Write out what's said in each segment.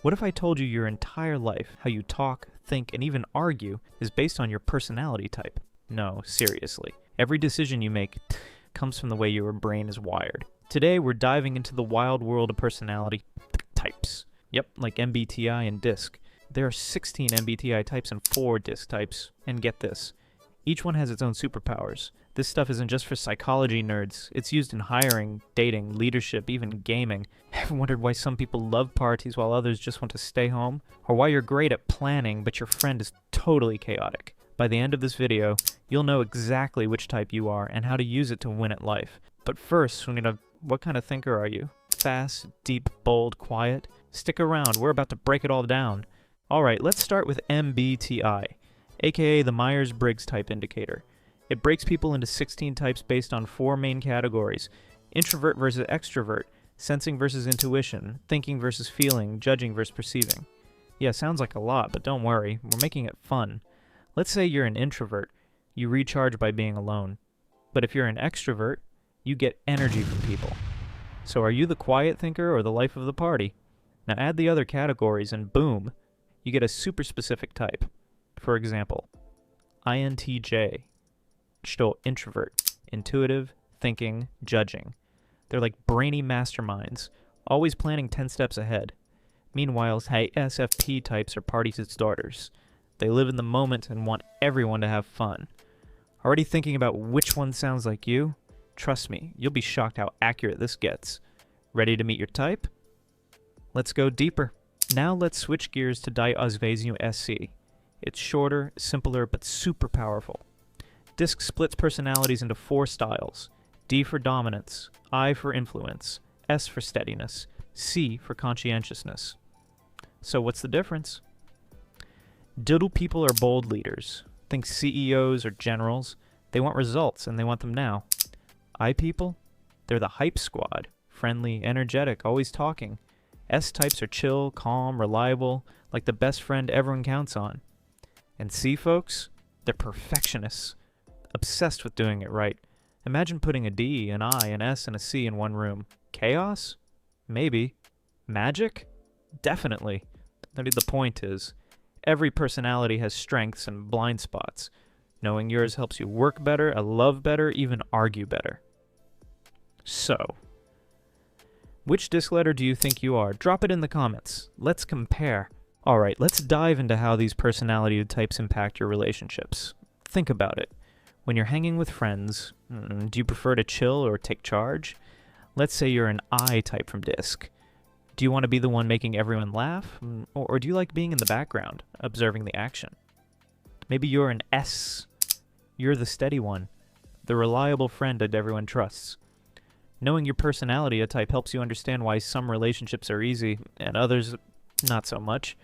What if I told you your entire life, how you talk, think, and even argue, is based on your personality type? No, seriously. Every decision you make comes from the way your brain is wired. Today, we're diving into the wild world of personality types. Yep, like MBTI and DISC. There are 16 MBTI types and 4 DISC types. And get this, each one has its own superpowers. This stuff isn't just for psychology nerds. It's used in hiring, dating, leadership, even gaming. Ever wondered why some people love parties while others just want to stay home? Or why you're great at planning, but your friend is totally chaotic? By the end of this video, you'll know exactly which type you are and how to use it to win at life. But first, what kind of thinker are you? Fast, deep, bold, quiet? Stick around, we're about to break it all down. Alright, let's start with MBTI, aka the Myers-Briggs Type Indicator. It breaks people into 16 types based on 4 main categories: introvert versus extrovert, sensing versus intuition, thinking versus feeling, judging versus perceiving. Yeah, sounds like a lot, but don't worry, we're making it fun. Let's say you're an introvert. You recharge by being alone. But if you're an extrovert, you get energy from people. So are you the quiet thinker or the life of the party? Now add the other categories and boom, you get a super specific type. For example, INTJ. Introvert, intuitive, thinking, judging. They're like brainy masterminds, always planning 10 steps ahead. Meanwhile, ISFP types are party starters. They live in the moment and want everyone to have fun. Already thinking about which one sounds like you? Trust me, you'll be shocked how accurate this gets. Ready to meet your type? Let's go deeper. Now let's switch gears to Diazvezio SC. It's shorter, simpler, but super powerful. DISC splits personalities into 4 styles: D for dominance, I for influence, S for steadiness, C for conscientiousness. So what's the difference? Diddle people are bold leaders. Think CEOs or generals. They want results and they want them now. I people? They're the hype squad. Friendly, energetic, always talking. S types are chill, calm, reliable, like the best friend everyone counts on. And C folks? They're perfectionists. Obsessed with doing it right. Imagine putting a D, an I, an S, and a C in one room. Chaos? Maybe. Magic? Definitely. The point is, every personality has strengths and blind spots. Knowing yours helps you work better, love better, even argue better. So, which DISC letter do you think you are? Drop it in the comments. Let's compare. Alright, let's dive into how these personality types impact your relationships. Think about it. When you're hanging with friends, do you prefer to chill or take charge? Let's say you're an I type from DISC. Do you want to be the one making everyone laugh? Or do you like being in the background, observing the action? Maybe you're an S. You're the steady one, the reliable friend that everyone trusts. Knowing your personality type helps you understand why some relationships are easy and others not so much.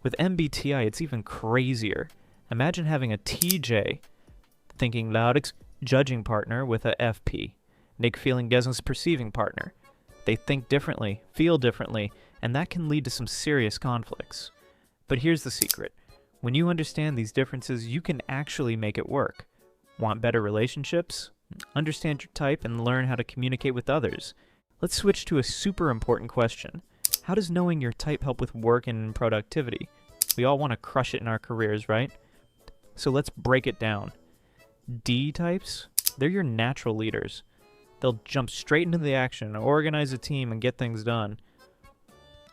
With MBTI, it's even crazier. Imagine having a TJ, thinking loud, judging partner with a FP. Nick feeling Gesund's perceiving partner. They think differently, feel differently, and that can lead to some serious conflicts. But here's the secret. When you understand these differences, you can actually make it work. Want better relationships? Understand your type and learn how to communicate with others. Let's switch to a super important question. How does knowing your type help with work and productivity? We all want to crush it in our careers, right? So let's break it down. D types, they're your natural leaders. They'll jump straight into the action, organize a team, and get things done.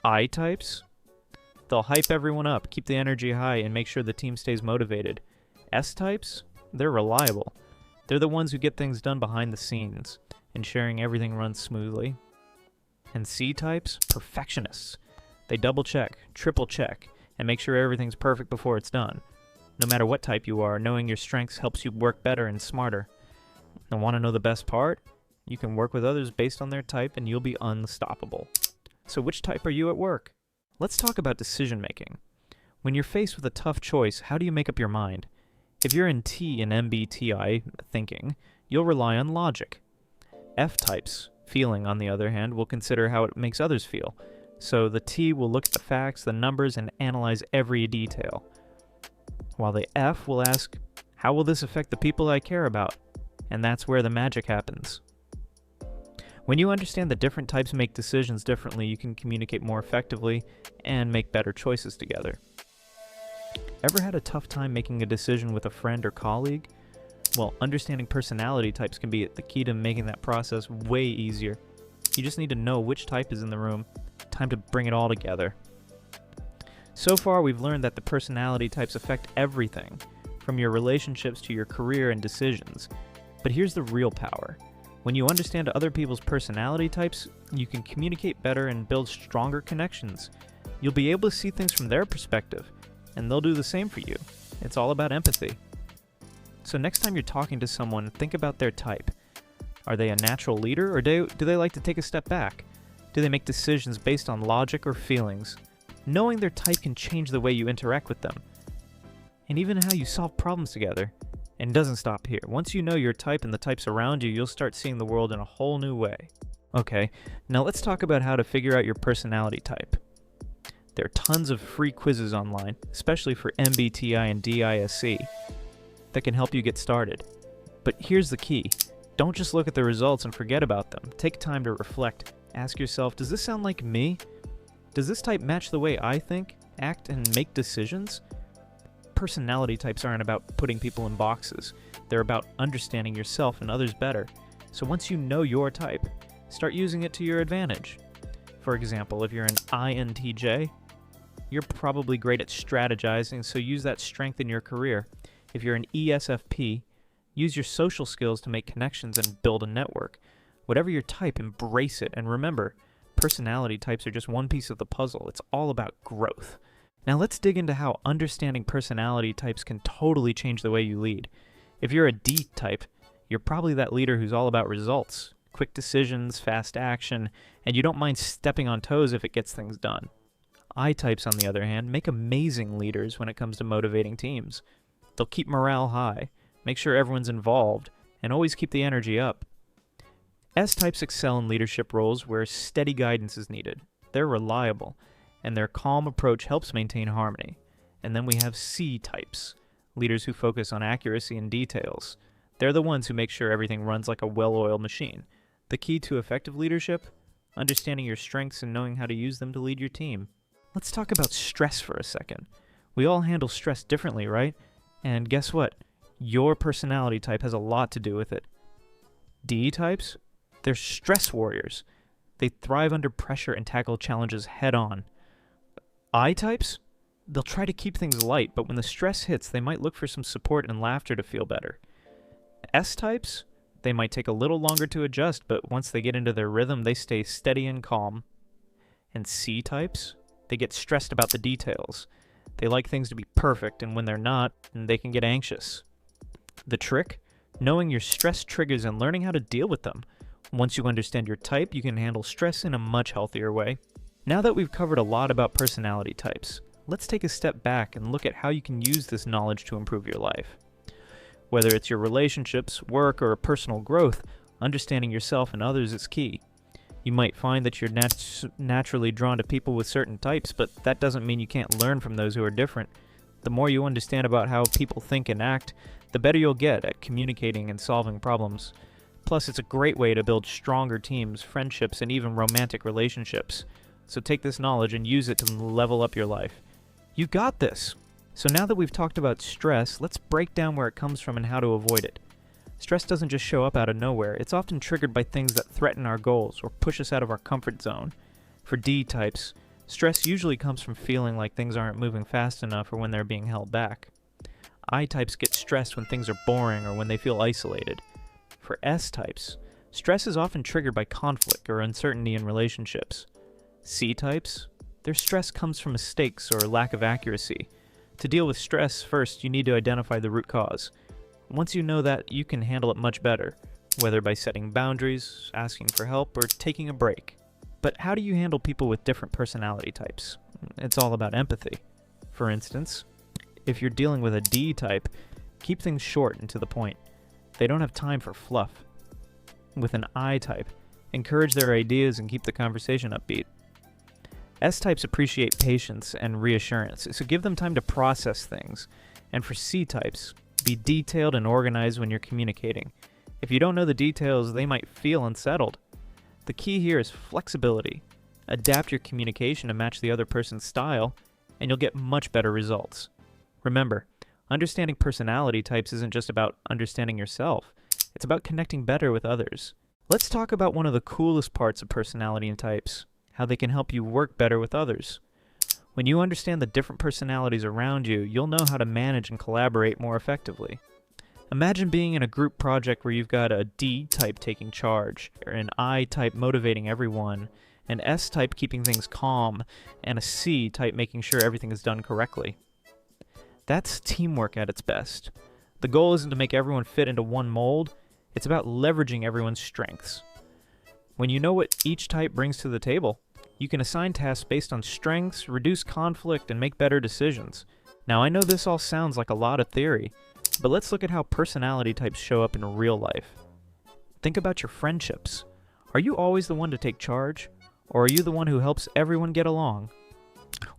I types, they'll hype everyone up, keep the energy high, and make sure the team stays motivated. S types, they're reliable. They're the ones who get things done behind the scenes, ensuring everything runs smoothly. And C types, perfectionists. They double check, triple check, and make sure everything's perfect before it's done. No matter what type you are, knowing your strengths helps you work better and smarter. And want to know the best part? You can work with others based on their type and you'll be unstoppable. So which type are you at work? Let's talk about decision making. When you're faced with a tough choice, how do you make up your mind? If you're in T in MBTI thinking, you'll rely on logic. F types, feeling on the other hand, will consider how it makes others feel. So the T will look at the facts, the numbers, and analyze every detail. While the F will ask, how will this affect the people I care about? And that's where the magic happens. When you understand that different types make decisions differently, you can communicate more effectively and make better choices together. Ever had a tough time making a decision with a friend or colleague? Well, understanding personality types can be the key to making that process way easier. You just need to know which type is in the room. Time to bring it all together. So far, we've learned that the personality types affect everything, from your relationships to your career and decisions. But here's the real power. When you understand other people's personality types, you can communicate better and build stronger connections. You'll be able to see things from their perspective, and they'll do the same for you. It's all about empathy. So next time you're talking to someone, think about their type. Are they a natural leader, or do they like to take a step back? Do they make decisions based on logic or feelings? Knowing their type can change the way you interact with them, and even how you solve problems together. And it doesn't stop here. Once you know your type and the types around you, you'll start seeing the world in a whole new way. Okay, now let's talk about how to figure out your personality type. There are tons of free quizzes online, especially for MBTI and DISC, that can help you get started. But here's the key. Don't just look at the results and forget about them. Take time to reflect. Ask yourself, does this sound like me? Does this type match the way I think, act, and make decisions? Personality types aren't about putting people in boxes. They're about understanding yourself and others better. So once you know your type, start using it to your advantage. For example, if you're an INTJ, you're probably great at strategizing, so use that strength in your career. If you're an ESFP, use your social skills to make connections and build a network. Whatever your type, embrace it. And remember, personality types are just one piece of the puzzle. It's all about growth. Now let's dig into how understanding personality types can totally change the way you lead. If you're a D type, you're probably that leader who's all about results, quick decisions, fast action, and you don't mind stepping on toes if it gets things done. I types, on the other hand, make amazing leaders when it comes to motivating teams. They'll keep morale high, make sure everyone's involved, and always keep the energy up. S types excel in leadership roles where steady guidance is needed. They're reliable, and their calm approach helps maintain harmony. And then we have C types, leaders who focus on accuracy and details. They're the ones who make sure everything runs like a well-oiled machine. The key to effective leadership? Understanding your strengths and knowing how to use them to lead your team. Let's talk about stress for a second. We all handle stress differently, right? And guess what? Your personality type has a lot to do with it. D types? They're stress warriors. They thrive under pressure and tackle challenges head-on. I types? They'll try to keep things light, but when the stress hits, they might look for some support and laughter to feel better. S types? They might take a little longer to adjust, but once they get into their rhythm, they stay steady and calm. And C types? They get stressed about the details. They like things to be perfect, and when they're not, they can get anxious. The trick? Knowing your stress triggers and learning how to deal with them. Once you understand your type, you can handle stress in a much healthier way. Now that we've covered a lot about personality types, let's take a step back and look at how you can use this knowledge to improve your life. Whether it's your relationships, work, or personal growth, understanding yourself and others is key. You might find that you're naturally drawn to people with certain types, but that doesn't mean you can't learn from those who are different. The more you understand about how people think and act, the better you'll get at communicating and solving problems. Plus, it's a great way to build stronger teams, friendships, and even romantic relationships. So take this knowledge and use it to level up your life. You got this! So now that we've talked about stress, let's break down where it comes from and how to avoid it. Stress doesn't just show up out of nowhere. It's often triggered by things that threaten our goals or push us out of our comfort zone. For D types, stress usually comes from feeling like things aren't moving fast enough or when they're being held back. I types get stressed when things are boring or when they feel isolated. For S types, stress is often triggered by conflict or uncertainty in relationships. C types, their stress comes from mistakes or lack of accuracy. To deal with stress, first you need to identify the root cause. Once you know that, you can handle it much better, whether by setting boundaries, asking for help, or taking a break. But how do you handle people with different personality types? It's all about empathy. For instance, if you're dealing with a D type, keep things short and to the point. They don't have time for fluff. With an I type, encourage their ideas and keep the conversation upbeat. S types appreciate patience and reassurance, so give them time to process things. And for C types, be detailed and organized when you're communicating. If you don't know the details, they might feel unsettled. The key here is flexibility. Adapt your communication to match the other person's style, and you'll get much better results. Remember, understanding personality types isn't just about understanding yourself. It's about connecting better with others. Let's talk about one of the coolest parts of personality and types, how they can help you work better with others. When you understand the different personalities around you, you'll know how to manage and collaborate more effectively. Imagine being in a group project where you've got a D type taking charge, or an I type motivating everyone, an S type keeping things calm, and a C type making sure everything is done correctly. That's teamwork at its best. The goal isn't to make everyone fit into one mold, it's about leveraging everyone's strengths. When you know what each type brings to the table, you can assign tasks based on strengths, reduce conflict, and make better decisions. Now, I know this all sounds like a lot of theory, but let's look at how personality types show up in real life. Think about your friendships. Are you always the one to take charge, or are you the one who helps everyone get along?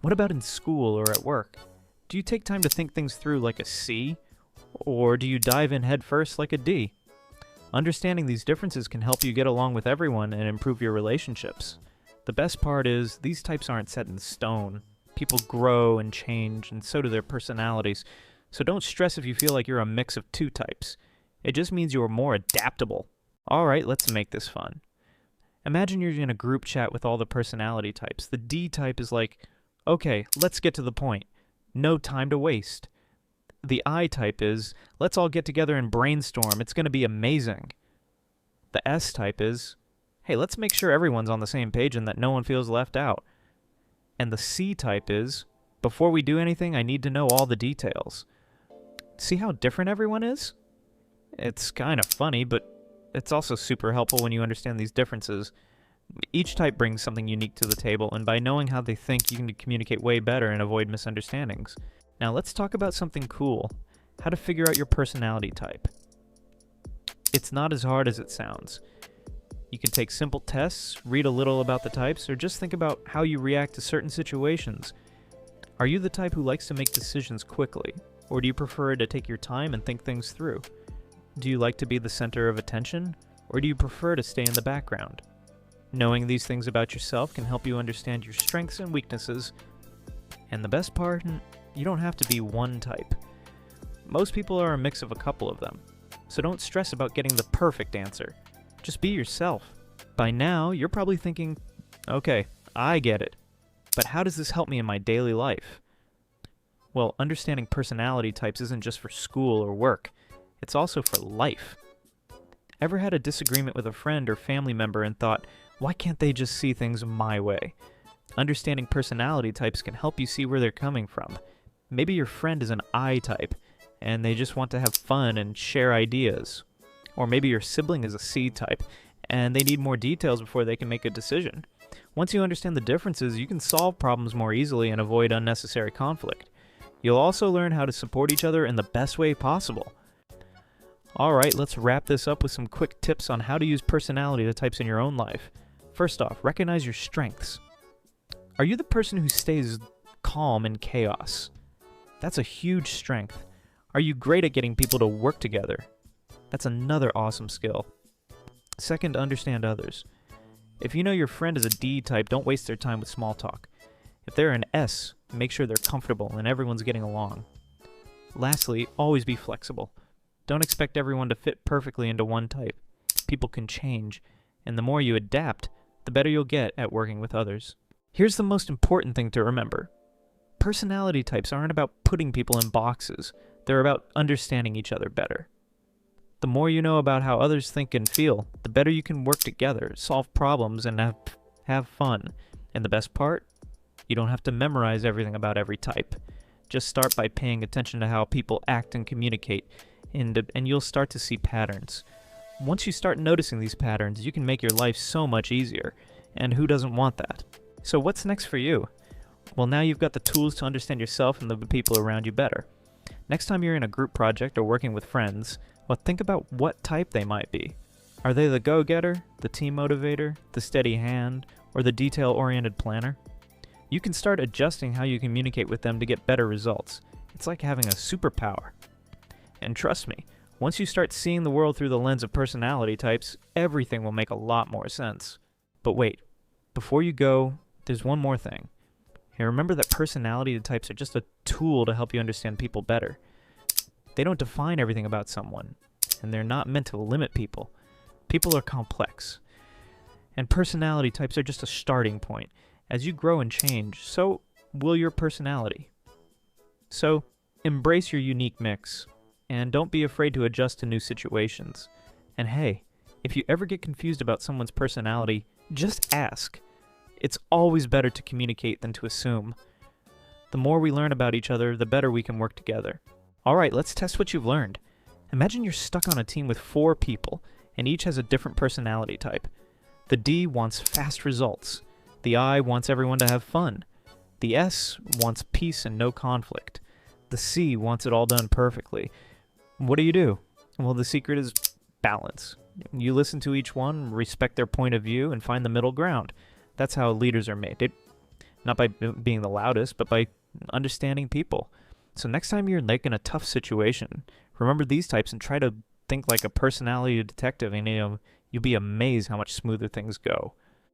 What about in school or at work? Do you take time to think things through like a C, or do you dive in head first like a D? Understanding these differences can help you get along with everyone and improve your relationships. The best part is, these types aren't set in stone. People grow and change, and so do their personalities. So don't stress if you feel like you're a mix of two types. It just means you are more adaptable. Alright, let's make this fun. Imagine you're in a group chat with all the personality types. The D type is like, okay, let's get to the point. No time to waste. The I type is, let's all get together and brainstorm. It's going to be amazing. The S type is, hey, let's make sure everyone's on the same page and that no one feels left out. And the C type is, before we do anything, I need to know all the details. See how different everyone is? It's kind of funny, but it's also super helpful when you understand these differences. Each type brings something unique to the table, and by knowing how they think, you can communicate way better and avoid misunderstandings. Now let's talk about something cool, how to figure out your personality type. It's not as hard as it sounds. You can take simple tests, read a little about the types, or just think about how you react to certain situations. Are you the type who likes to make decisions quickly, or do you prefer to take your time and think things through? Do you like to be the center of attention, or do you prefer to stay in the background? Knowing these things about yourself can help you understand your strengths and weaknesses. And the best part, you don't have to be one type. Most people are a mix of a couple of them, so don't stress about getting the perfect answer. Just be yourself. By now, you're probably thinking, okay, I get it, but how does this help me in my daily life? Well, understanding personality types isn't just for school or work, it's also for life. Ever had a disagreement with a friend or family member and thought, why can't they just see things my way? Understanding personality types can help you see where they're coming from. Maybe your friend is an I type, and they just want to have fun and share ideas. Or maybe your sibling is a C type, and they need more details before they can make a decision. Once you understand the differences, you can solve problems more easily and avoid unnecessary conflict. You'll also learn how to support each other in the best way possible. Alright, let's wrap this up with some quick tips on how to use personality types in your own life. First off, recognize your strengths. Are you the person who stays calm in chaos? That's a huge strength. Are you great at getting people to work together? That's another awesome skill. Second, understand others. If you know your friend is a D type, don't waste their time with small talk. If they're an S, make sure they're comfortable and everyone's getting along. Lastly, always be flexible. Don't expect everyone to fit perfectly into one type. People can change, and the more you adapt, the better you'll get at working with others. Here's the most important thing to remember. Personality types aren't about putting people in boxes. They're about understanding each other better. The more you know about how others think and feel, the better you can work together, solve problems, and have fun. And the best part? You don't have to memorize everything about every type. Just start by paying attention to how people act and communicate, and you'll start to see patterns. Once you start noticing these patterns, you can make your life so much easier. And who doesn't want that? So what's next for you? Well, now you've got the tools to understand yourself and the people around you better. Next time you're in a group project or working with friends, well, think about what type they might be. Are they the go-getter, the team motivator, the steady hand, or the detail-oriented planner? You can start adjusting how you communicate with them to get better results. It's like having a superpower. And trust me, once you start seeing the world through the lens of personality types, everything will make a lot more sense. But wait, before you go, there's one more thing. Hey, remember that personality types are just a tool to help you understand people better. They don't define everything about someone, and they're not meant to limit people. People are complex, and personality types are just a starting point. As you grow and change, so will your personality. So, embrace your unique mix, and don't be afraid to adjust to new situations. And hey, if you ever get confused about someone's personality, just ask. It's always better to communicate than to assume. The more we learn about each other, the better we can work together. Alright, let's test what you've learned. Imagine you're stuck on a team with 4 people, and each has a different personality type. The D wants fast results. The I wants everyone to have fun. The S wants peace and no conflict. The C wants it all done perfectly. What do? Well, the secret is balance. You listen to each one, respect their point of view, and find the middle ground. That's how leaders are made. Not by being the loudest, but by understanding people. So next time you're in a tough situation, remember these types and try to think like a personality detective, and you'll be amazed how much smoother things go.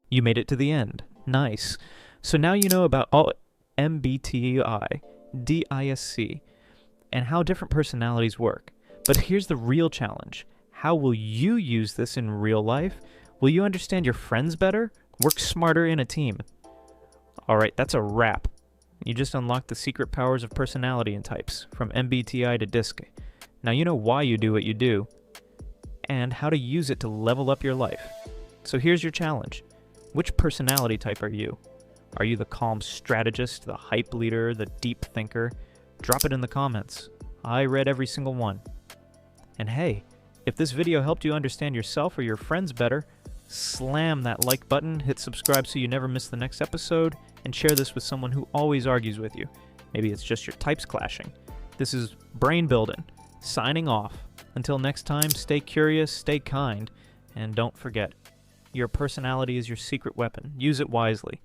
You made it to the end. Nice. So now you know about all MBTI, DISC, and how different personalities work. But here's the real challenge. How will you use this in real life? Will you understand your friends better? Work smarter in a team. Alright, that's a wrap. You just unlocked the secret powers of personality and types, from MBTI to DISC. Now you know why you do what you do, and how to use it to level up your life. So here's your challenge. Which personality type are you? Are you the calm strategist, the hype leader, the deep thinker? Drop it in the comments. I read every single one. And hey, if this video helped you understand yourself or your friends better, slam that like button, hit subscribe so you never miss the next episode, and share this with someone who always argues with you. Maybe it's just your types clashing. This is Brain Building, signing off. Until next time, stay curious, stay kind, and don't forget, your personality is your secret weapon. Use it wisely.